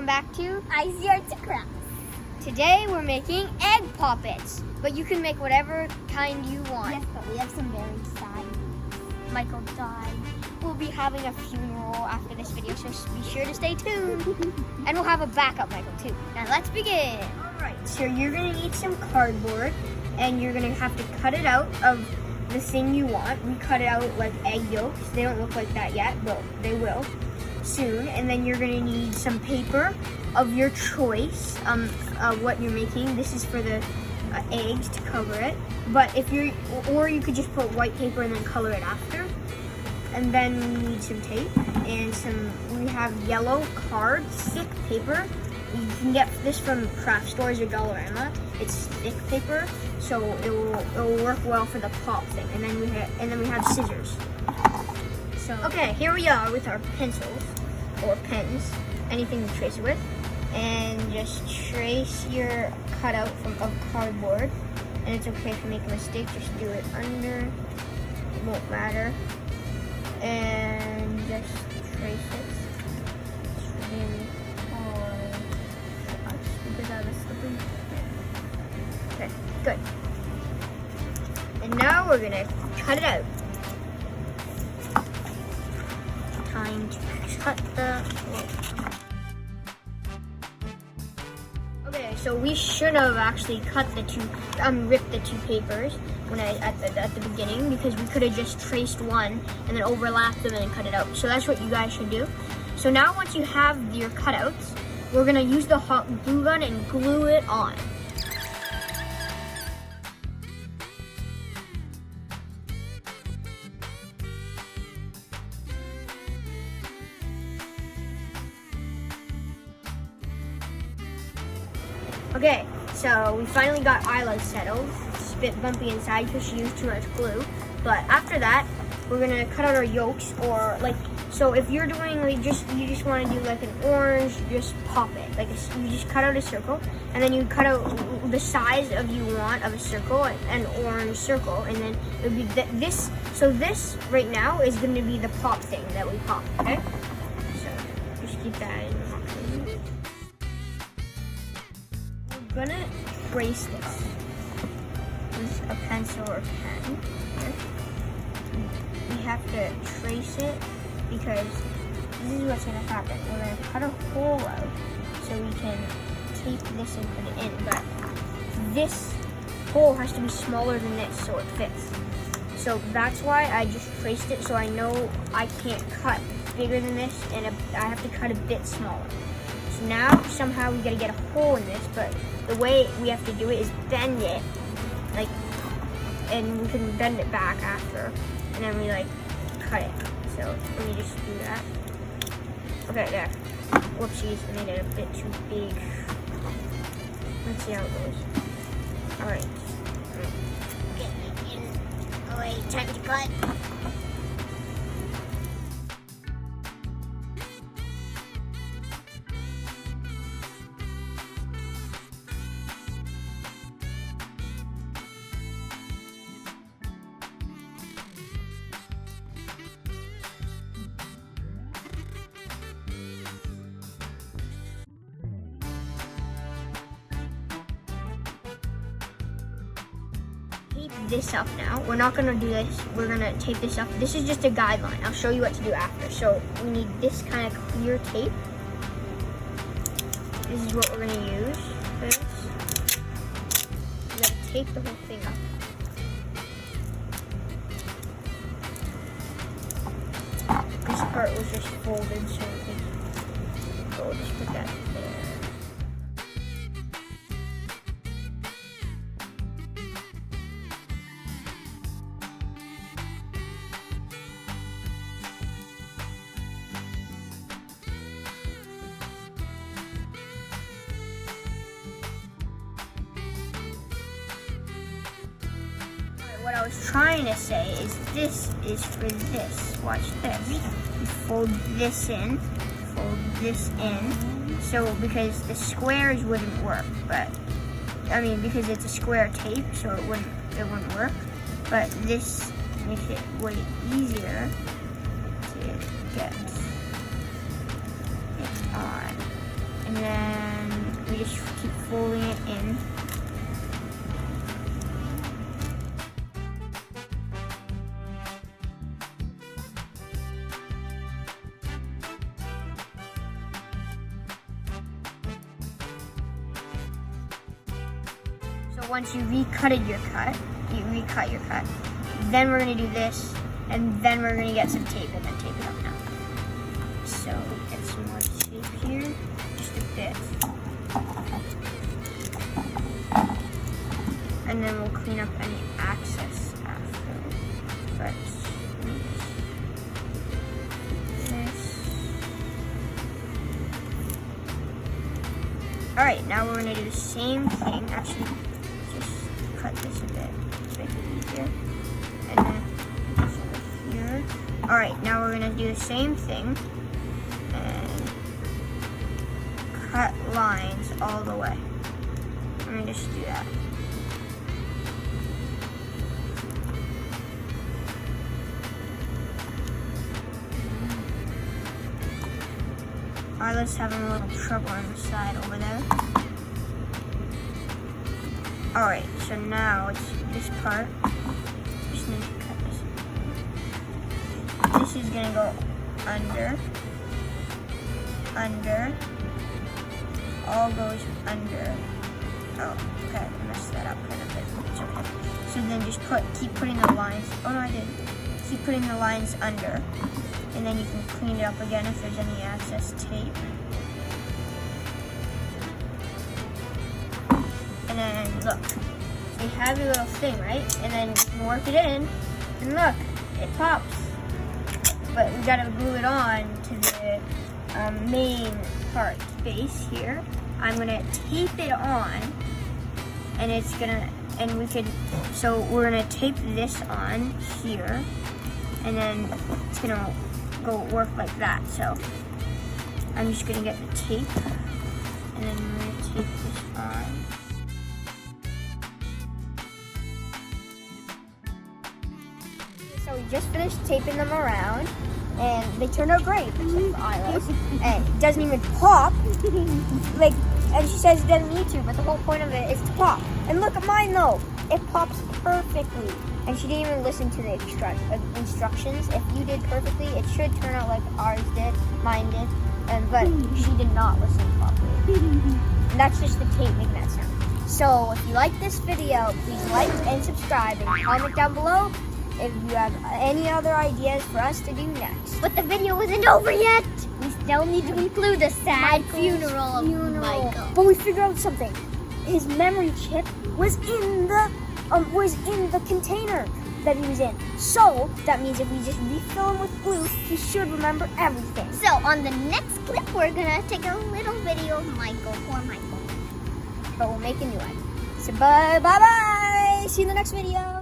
welcome back to Icy Arts and Crafts. Today we're making egg poppets, but you can make whatever kind you want. Yes, but we have some very sad news. Michael died. We'll be having a funeral after this video, so be sure to stay tuned. And we'll have a backup Michael too. Now let's begin. Alright, so you're gonna need some cardboard and you're gonna have to cut it out of the thing you want. We cut it out like egg yolks. They don't look like that yet, but they will soon. And then you're gonna need some paper of your choice, what you're making. This is for the eggs to cover it. But if you're, or you could just put white paper and then color it after. And then we need some tape and we have yellow card, thick paper. You can get this from craft stores or Dollarama. It's thick paper, so it will work well for the pop thing. And then we have scissors. So okay, here we are with our pencils or pens, anything to trace it with, and just trace your cutout of cardboard. And it's okay if you make a mistake, just do it under. It won't matter. And just trace it. It's really hard for us because I was slipping. Okay, good. And now we're gonna cut it out. Time to cut the rope. Okay, so we should have actually cut the ripped the two papers at the beginning, because we could have just traced one and then overlapped them and then cut it out. So that's what you guys should do. So now once you have your cutouts, we're gonna use the hot glue gun and glue it on. Okay, so we finally got Isla settled. It's a bit bumpy inside because she used too much glue. But after that, we're gonna cut out our yolks, or like, so if you're doing like you just want to do like an orange, just pop it. Like you just cut out a circle, and then you cut out the size of you want of a circle, an orange circle, and then it would be this. So this right now is going to be the pop thing that we pop. Okay, so just keep that in mind. We're gonna trace this with a pencil or pen. Here. We have to trace it because this is what's gonna happen. We're gonna cut a hole out so we can tape this and put it in. But this hole has to be smaller than this so it fits. So that's why I just traced it, so I know I can't cut bigger than this, and I have to cut a bit smaller. So now somehow we gotta get a hole in this, but the way we have to do it is bend it, like, and we can bend it back after, and then we like cut it. So let me just do that. Okay, there. Whoopsies, I made it a bit too big. Let's see how it goes. Alright. Oh wait, time to cut. This up now. We're not gonna do this. We're gonna tape this up. This is just a guideline. I'll show you what to do after. So we need this kind of clear tape. This is what we're gonna use for this. We're gonna tape the whole thing up. This part was just folded, so we'll just put that there. What I was trying to say is this is for this. Watch this. You fold this in, So because the squares wouldn't work, but I mean because it's a square tape, so it wouldn't work. But this makes it way easier to get it on. And And then we just keep folding it in. So once you recut your cut, then we're gonna do this, and then we're gonna get some tape and then tape it up now. So get some more tape here, just a bit. And then we'll clean up any excess after. But this. Alright, now we're gonna do the same thing. Actually, just cut this a bit to make it easier. And then this over here. Alright, now we're gonna do the same thing and cut lines all the way. Let me just do that. Alright, let's have a little trouble on the side over there. Alright, so now it's this part. Just need to cut this. This is gonna go under, all goes under. Oh, okay, I messed that up kind of bit. It's okay. So then just keep putting the lines. Oh no, I didn't. Keep putting the lines under. And then you can clean it up again if there's any excess tape. And then look, you have your little thing, right? And then you can work it in, and look, it pops. But we gotta glue it on to the main part base here. I'm gonna tape it on, and we're gonna tape this on here, and then it's gonna go work like that. So I'm just gonna get the tape, and then we're gonna tape this on. So we just finished taping them around, and they turned out great, except for Isla's. And it doesn't even pop. Like, and she says it doesn't need to, but the whole point of it is to pop. And look at mine though, it pops perfectly. And she didn't even listen to the instructions. If you did perfectly, it should turn out like ours did, mine did, but she did not listen properly. And that's just the tape making that sound. So if you like this video, please like and subscribe and comment down below if you have any other ideas for us to do next. But the video isn't over yet. We still need to include the sad funeral of Michael. But we figured out something. His memory chip was in the container that he was in. So that means if we just refill him with glue, he should remember everything. So on the next clip, we're gonna take a little video of Michael for Michael. But we'll make a new one. So bye. See you in the next video.